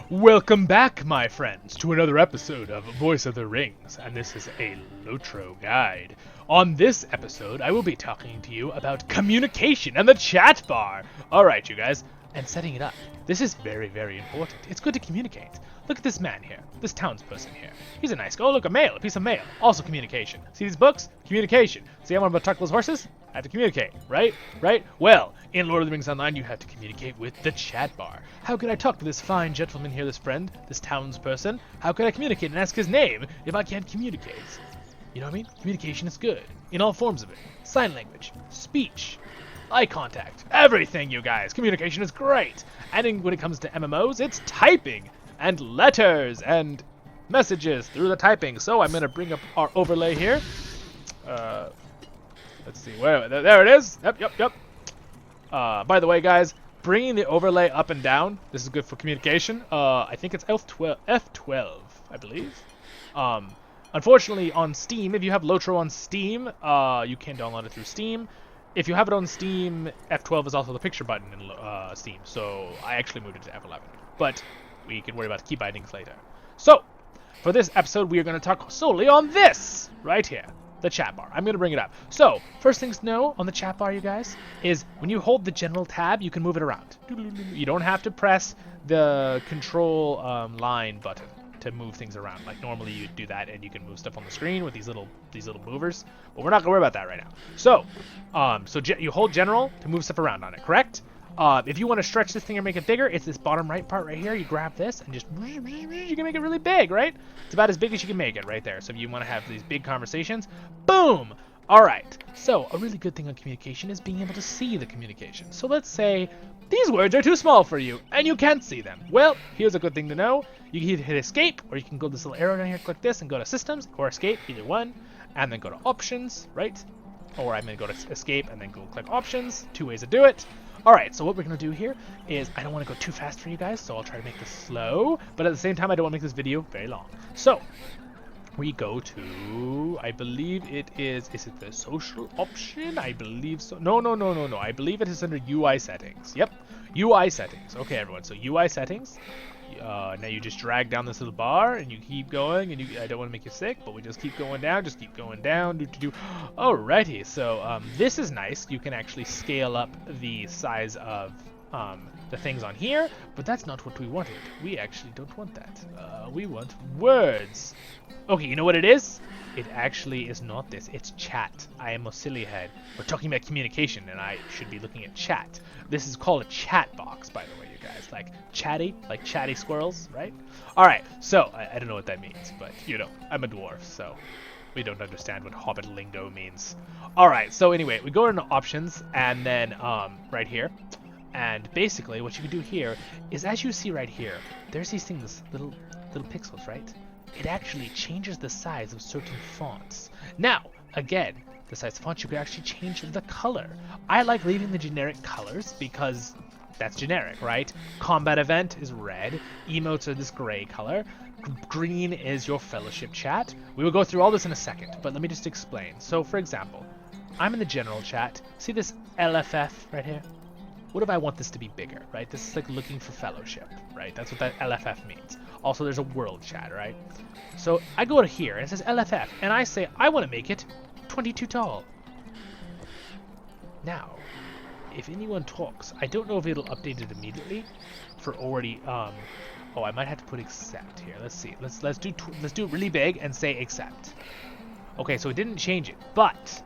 Welcome back, my friends, to another episode of Voice of the Rings, and this is a LOTRO guide. On this episode, I will be talking to you about communication and the chat bar. Alright, you guys, and setting it up. This is very, very important. It's good to communicate. Look at this man here, this townsperson here. He's a nice guy. Oh, look, a piece of mail. Also communication. See these books? Communication. See how I'm about to talk to those horses? I have to communicate, right? Right? Well, in Lord of the Rings Online, you have to communicate with the chat bar. How could I talk to this fine gentleman here, this friend, this townsperson? How could I communicate and ask his name if I can't communicate? You know what I mean? Communication is good. In all forms of it. Sign language, speech, eye contact, everything, you guys. Communication is great. And when it comes to MMOs, it's typing and letters and messages through the typing. So I'm going to bring up our overlay here. Let's see, there it is. Yep. By the way, guys, bringing the overlay up and down, this is good for communication. I think it's F12, I believe. Unfortunately, on Steam, if you have LOTRO on Steam, you can download it through Steam. If you have it on Steam, F12 is also the picture button in Steam, so I actually moved it to F11. But we can worry about key bindings later. So, for this episode, we are going to talk solely on this, right here. The chat bar. I'm going to bring it up. So, first things to know on the chat bar, you guys, is when you hold the general tab, you can move it around. You don't have to press the control line button to move things around. Like normally you do that and you can move stuff on the screen with these little movers, but we're not going to worry about that right now. So, you hold general to move stuff around on it, correct? If you want to stretch this thing or make it bigger, it's this bottom right part right here. You grab this and just, you can make it really big, right? It's about as big as you can make it right there. So if you want to have these big conversations, boom! All right. So a really good thing on communication is being able to see the communication. So let's say these words are too small for you and you can't see them. Well, here's a good thing to know. You can either hit escape or you can go this little arrow down here, click this and go to systems or escape, either one, and then go to options, right? Or I'm going to go to escape and then go click options. Two ways to do it. Alright, so what we're going to do here is, I don't want to go too fast for you guys, so I'll try to make this slow, but at the same time I don't want to make this video very long. So, we go to, I believe it is it the social option? I believe so. No. I believe it is under UI settings. Yep, UI settings. Okay, everyone, so UI settings. Now you just drag down this little bar and you keep going, and I don't want to make you sick, but we just keep going down, Alrighty, so this is nice. You can actually scale up the size of the things on here, but that's not what we wanted. We actually don't want that. We want words. Okay, you know what it is? It actually is not this. It's chat. I am a silly head. We're talking about communication, and I should be looking at chat. This is called a chat box, by the way, you guys. Like chatty squirrels, right? Alright, so, I don't know what that means, but, you know, I'm a dwarf, so we don't understand what hobbit lingo means. Alright, so anyway, we go into options, and then, right here. And basically, what you can do here is, as you see right here, there's these things, little pixels, right? It actually changes the size of certain fonts. Now, again, the size of fonts, you can actually change the color. I like leaving the generic colors because that's generic, right? Combat event is red. Emotes are this gray color. Green is your fellowship chat. We will go through all this in a second, but let me just explain. So, for example, I'm in the general chat. See this LFF right here? What if I want this to be bigger, right? This is like looking for fellowship, right? That's what that LFF means. Also, there's a world chat, right? So I go to here, and it says LFF, and I say, I want to make it 22 tall. Now, if anyone talks, I don't know if it'll update it immediately for already, oh, I might have to put accept here. Let's see. Let's do it really big and say accept. Okay, so it didn't change it, but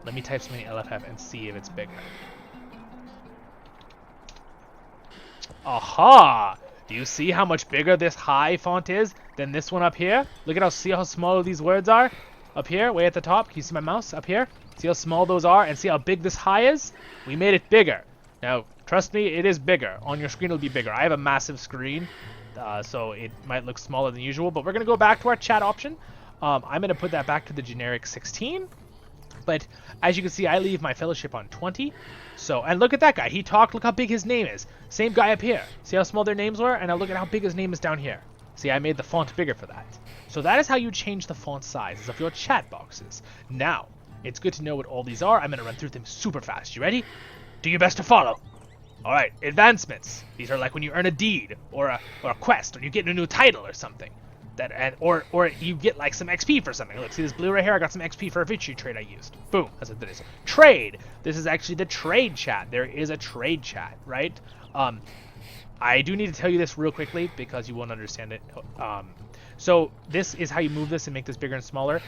let me type something in LFF and see if it's bigger. Aha! Do you see how much bigger this high font is than this one up here? Look at see how small these words are? Up here, way at the top. Can you see my mouse up here? See how small those are and see how big this high is? We made it bigger. Now, trust me, it is bigger. On your screen, it'll be bigger. I have a massive screen, so it might look smaller than usual, but we're going to go back to our chat option. I'm going to put that back to the generic 16. But as you can see, I leave my fellowship on 20. So, and look at that guy. He talked. Look how big his name is. Same guy up here. See how small their names were? And now look at how big his name is down here. See, I made the font bigger for that. So that is how you change the font sizes of your chat boxes. Now, it's good to know what all these are. I'm going to run through them super fast. You ready? Do your best to follow. All right, advancements. These are like when you earn a deed or a quest, or you get a new title or something. Or you get like some XP for something. Look, see this blue right here? I got some XP for a victory trade I used. Boom, that's what that is. Trade. This is actually the trade chat. There is a trade chat, right? I do need to tell you this real quickly because you won't understand it. So this is how you move this and make this bigger and smaller.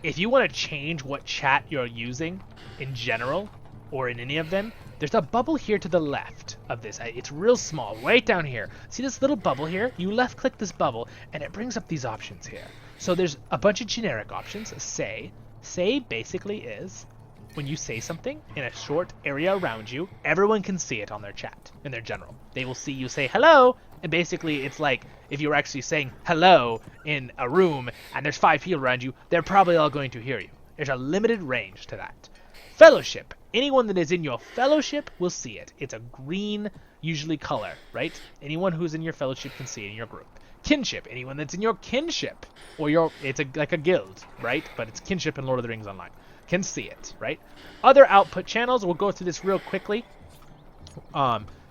If you want to change what chat you're using in general or in any of them, there's a bubble here to the left of this. It's real small, right down here. See this little bubble here? You left click this bubble and it brings up these options here. So there's a bunch of generic options. Say basically is when you say something in a short area around you, everyone can see it on their chat, in their general. They will see you say hello, and basically it's like if you were actually saying hello in a room and there's 5 people around you, they're probably all going to hear you. There's a limited range to that. Fellowship. Anyone that is in your fellowship will see it. It's a green, usually color, right? Anyone who's in your fellowship can see it in your group. Kinship. Anyone that's in your kinship, or it's like a guild, right? But it's kinship in Lord of the Rings Online. Can see it, right? Other output channels, we'll go through this real quickly.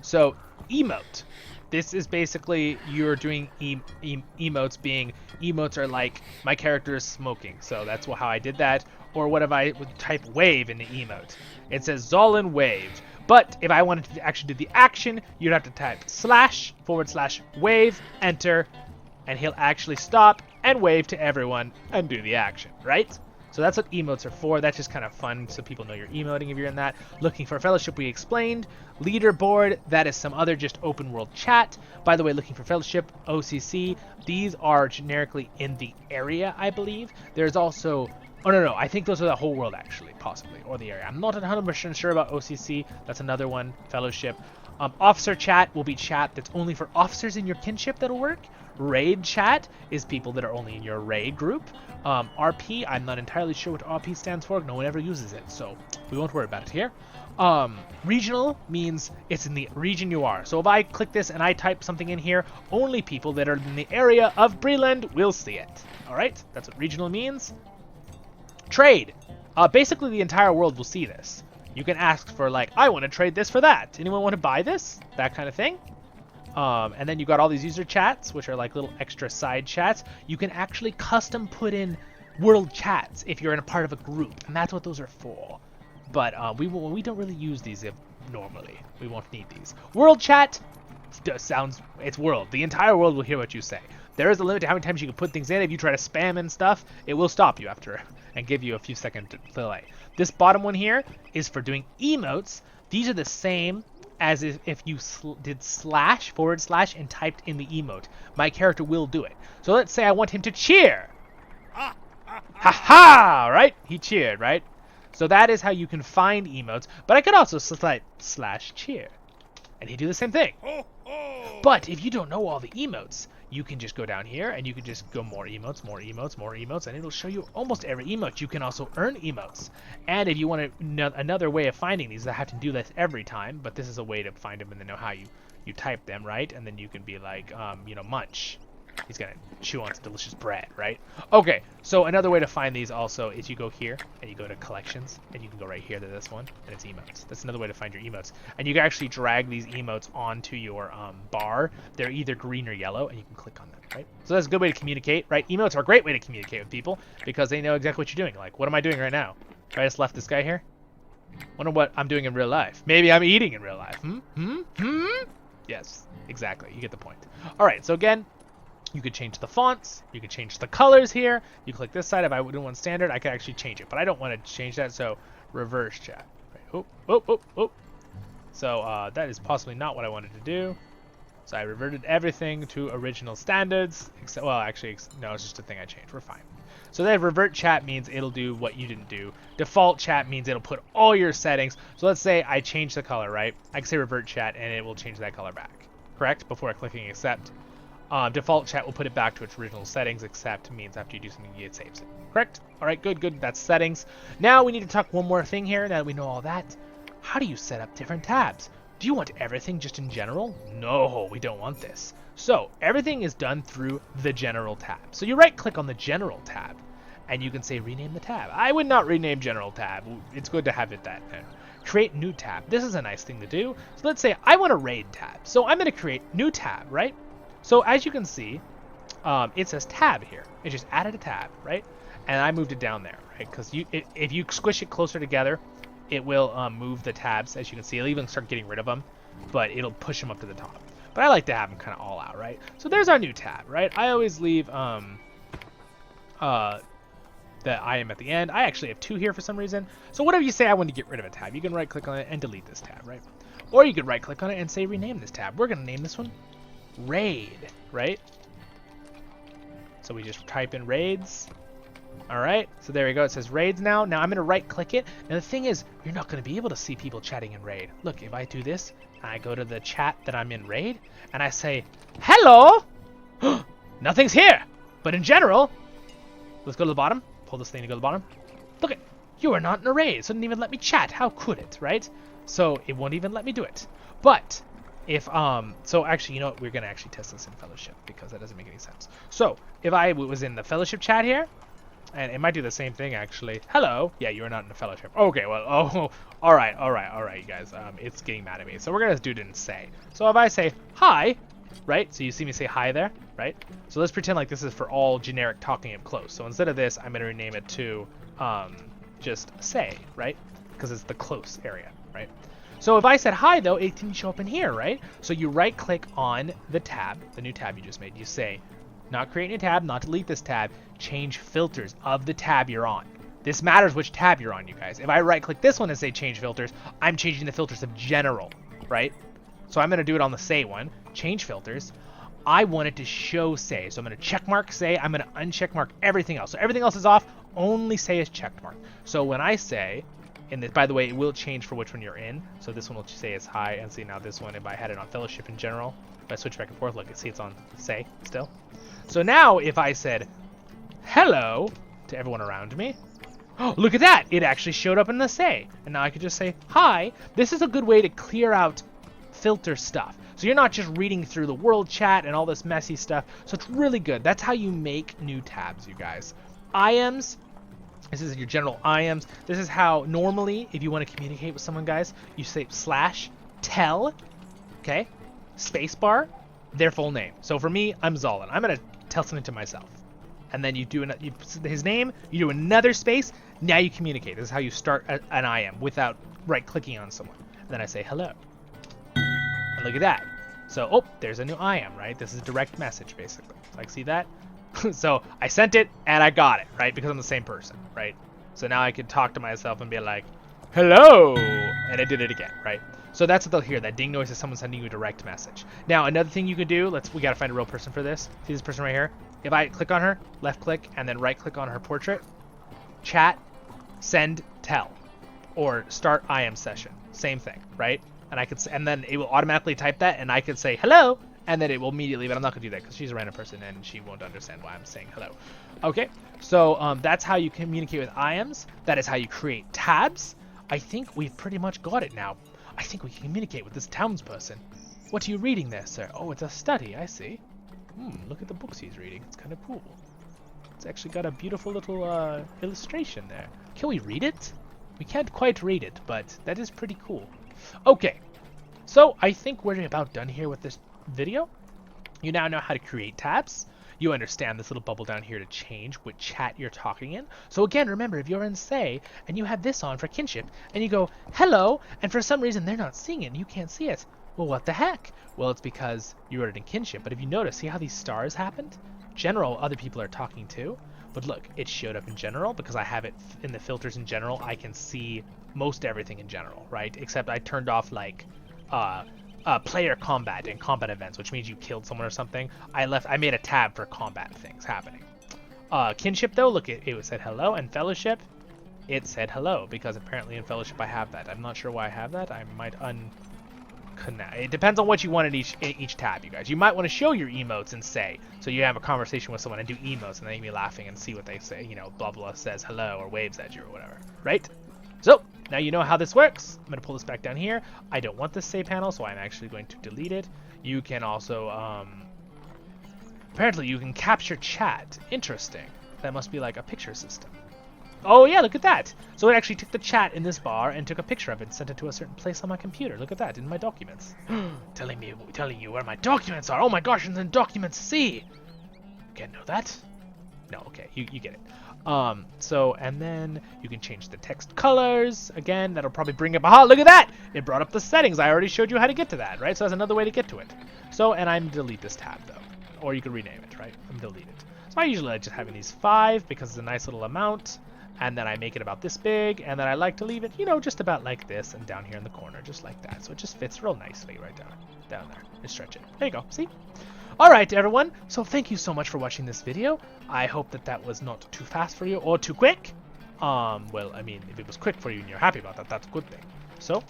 So emote. This is basically you're doing emotes. Being emotes are like my character is smoking, so that's how I did that. Or what if I would type wave in the emote? It says Zolan waved. But if I wanted to actually do the action, you'd have to type //wave, enter, and he'll actually stop and wave to everyone and do the action, right? So that's what emotes are for. That's just kind of fun so people know you're emoting if you're in that. Looking for fellowship, we explained. Leaderboard, that is some other just open world chat. By the way, looking for fellowship, OCC, these are generically in the area, I believe. There's also, oh no, I think those are the whole world actually, possibly, or the area. I'm not 100% sure about OCC. That's another one, fellowship. Officer chat will be chat that's only for officers in your kinship that'll work. Raid chat is people that are only in your raid group. RP, I'm not entirely sure what RP stands for. No one ever uses it, so we won't worry about it here. Regional means it's in the region you are. So if I click this and I type something in here, only people that are in the area of Breland will see it. All right, that's what regional means. Trade. Basically, the entire world will see this. You can ask for, like, I want to trade this for that. Anyone want to buy this? That kind of thing. And then you got all these user chats, which are like little extra side chats. You can actually custom put in world chats if you're in a part of a group, and that's what those are for. But we don't really use these normally. We won't need these. World chat it's world. The entire world will hear what you say. There is a limit to how many times you can put things in. If you try to spam and stuff, it will stop you after and give you a few second delay. This bottom one here is for doing emotes. These are the same as if you did // and typed in the emote. My character will do it. So let's say I want him to cheer. Ha ha! Right? He cheered, right? So that is how you can find emotes. But I could also type /cheer, and he'd do the same thing. But if you don't know all the emotes, you can just go down here and you can just go more emotes, and it'll show you almost every emote. You can also earn emotes. And if you want another way of finding these, I have to do this every time, but this is a way to find them and then know how you type them, right? And then you can be like, munch. He's gonna chew on some delicious bread, right? Okay, so another way to find these also is you go here and you go to collections and you can go right here to this one and it's emotes. That's another way to find your emotes. And you can actually drag these emotes onto your bar. They're either green or yellow and you can click on them, right? So that's a good way to communicate, right? Emotes are a great way to communicate with people because they know exactly what you're doing. Like, what am I doing right now? I just left this guy here. Wonder what I'm doing in real life. Maybe I'm eating in real life. Yes, exactly. You get the point. All right, so again, you could change the fonts, you could change the colors here. You click this side. If I didn't want standard, I could actually change it, but I don't want to change that, so reverse chat. Right. Oh. So that is possibly not what I wanted to do. So I reverted everything to original standards, except, well, actually, no, it's just a thing I changed. We're fine. So that revert chat means it'll do what you didn't do. Default chat means it'll put all your settings. So let's say I change the color, right? I can say revert chat, and it will change that color back, correct? Before clicking accept. Default chat will put it back to its original settings. Accept means after you do something, it saves it. Correct? All right, good. That's settings. Now we need to talk one more thing here. Now that we know all that, how do you set up different tabs? Do you want everything just in general? No, we don't want this. So everything is done through the general tab. So you right click on the general tab and you can say rename the tab. I would not rename general tab. It's good to have it that. create new tab. This is a nice thing to do. So let's say I want a raid tab. So I'm going to create new tab, right? So as you can see, it says tab here. It just added a tab, right? And I moved it down there, right? Because if you squish it closer together, it will move the tabs. As you can see, it'll even start getting rid of them, but it'll push them up to the top. But I like to have them kind of all out, right? So there's our new tab, right? I always leave the IM at the end. I actually have 2 here for some reason. So whatever you say, I want to get rid of a tab. You can right click on it and delete this tab, right? Or you could right click on it and say rename this tab. We're going to name this one Raid, right? So we just type in raids. All right, so there we go. It says raids now. Now I'm going to right click it. Now the thing is, you're not going to be able to see people chatting in raid. Look, if I do this, I go to the chat that I'm in raid, and I say, hello! Nothing's here! But in general, let's go to the bottom. Pull this thing to go to the bottom. Look it, you are not in a raid, so it didn't even let me chat. How could it, right? So it won't even let me do it. But if, so actually, you know what? We're going to actually test this in Fellowship because that doesn't make any sense. So if I was in the Fellowship chat here, and it might do the same thing, actually. Hello. Yeah, you are not in the Fellowship. Okay, well, oh, all right, you guys. It's getting mad at me. So we're going to do it in say. So if I say hi, right? So you see me say hi there, right? So let's pretend like this is for all generic talking up close. So instead of this, I'm going to rename it to just say, right? Because it's the close area, right? So if I said hi, though, it didn't show up in here, right? So you right-click on the tab, the new tab you just made. You say, not create a new tab, not delete this tab, change filters of the tab you're on. This matters which tab you're on, you guys. If I right-click this one and say change filters, I'm changing the filters of general, right? So I'm going to do it on the say one, change filters. I want it to show say, so I'm going to check mark say. I'm going to uncheck mark everything else. So everything else is off, only say is checked mark. So when I say, and this, by the way, it will change for which one you're in. So this one will say is hi, and see now this one, if I had it on Fellowship in general, if I switch back and forth, look, see it's on say still. So now if I said hello to everyone around me, oh, look at that! It actually showed up in the say. And now I could just say hi. This is a good way to clear out filter stuff. So you're not just reading through the world chat and all this messy stuff. So it's really good. That's how you make new tabs, you guys. IMs. This is your general IMs. This is how normally, if you want to communicate with someone, guys, you say /tell, okay, spacebar, their full name. So for me, I'm Zolin. I'm gonna tell something to myself, and then you do his name. You do another space. Now you communicate. This is how you start an IM without right-clicking on someone. And then I say hello, and look at that. So oh, there's a new IM, right? This is a direct message, basically. Like, see that? So I sent it and I got it, right? Because I'm the same person, right? So now I can talk to myself and be like, hello, and I did it again, right? So that's what they'll hear. That ding noise is someone sending you a direct message. Now, another thing you can do, we got to find a real person for this. See this person right here? If I click on her, left click, and then right click on her portrait, chat, send, tell, or start IM session. Same thing, right? And then it will automatically type that, and I could say hello, and then it will immediately, but I'm not going to do that because she's a random person and she won't understand why I'm saying hello. Okay, so that's how you communicate with IMs. That is how you create tabs. I think we've pretty much got it now. I think we can communicate with this townsperson. What are you reading there, sir? Oh, it's a study, I see. Look at the books he's reading. It's kind of cool. It's actually got a beautiful little illustration there. Can we read it? We can't quite read it, but that is pretty cool. Okay, so I think we're about done here with this video. You now know how to create tabs. You understand this little bubble down here to change what chat you're talking in. So again, remember, if you're in say and you have this on for kinship and you go hello, and for some reason they're not seeing it and you can't see it, well, what the heck? Well, it's because you wrote it in kinship. But if you notice, see how these stars happened? General, other people are talking too. But look, it showed up in general because I have it in the filters in general. I can see most everything in general, right? Except I turned off like player combat and combat events, which means you killed someone or something. I made a tab for combat things happening. Kinship though, look, it said hello, and Fellowship, it said hello because apparently in Fellowship I have that. I'm not sure why I have that. I might unconnect. It depends on what you want in each tab, you guys. You might want to show your emotes and say, so you have a conversation with someone and do emotes and they be laughing and see what they say. You know, blah blah says hello or waves at you or whatever, right? So now you know how this works. I'm going to pull this back down here. I don't want this save panel, so I'm actually going to delete it. You can also, apparently you can capture chat. Interesting. That must be like a picture system. Oh yeah, look at that. So it actually took the chat in this bar and took a picture of it and sent it to a certain place on my computer. Look at that, in my documents. telling you where my documents are. Oh my gosh, it's in documents C. Can't know that. No, okay, you get it. So, and then you can change the text colors. Again, that'll probably bring up, aha, look at that! It brought up the settings. I already showed you how to get to that, right? So that's another way to get to it. So, and I'm delete this tab though. Or you can rename it, right? I'm delete it. So I usually like just having these 5 because it's a nice little amount. And then I make it about this big, and then I like to leave it, you know, just about like this and down here in the corner, just like that. So it just fits real nicely right down there. And stretch it. There you go, see? Alright everyone, so thank you so much for watching this video. I hope that was not too fast for you or too quick. Well, I mean, if it was quick for you and you're happy about that, that's a good thing. So,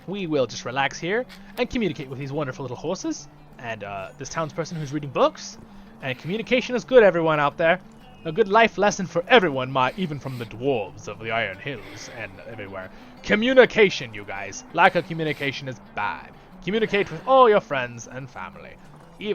we will just relax here and communicate with these wonderful little horses and this townsperson who's reading books. And communication is good, everyone out there. A good life lesson for everyone, even from the dwarves of the Iron Hills and everywhere. Communication, you guys. Lack of communication is bad. Communicate with all your friends and family.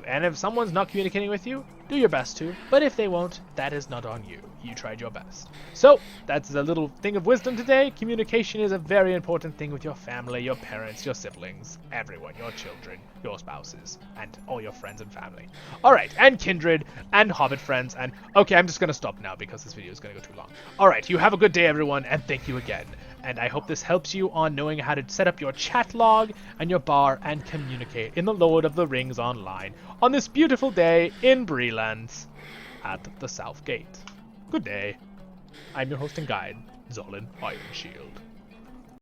And if someone's not communicating with you, do your best to. But if they won't, that is not on you. You tried your best. So, that's a little thing of wisdom today. Communication is a very important thing with your family, your parents, your siblings, everyone, your children, your spouses, and all your friends and family. Alright, and kindred, and hobbit friends, and... Okay, I'm just going to stop now because this video is going to go too long. Alright, you have a good day, everyone, and thank you again. And I hope this helps you on knowing how to set up your chat log and your bar and communicate in the Lord of the Rings online on this beautiful day in Breelands at the South Gate. Good day. I'm your host and guide, Zolan Ironshield.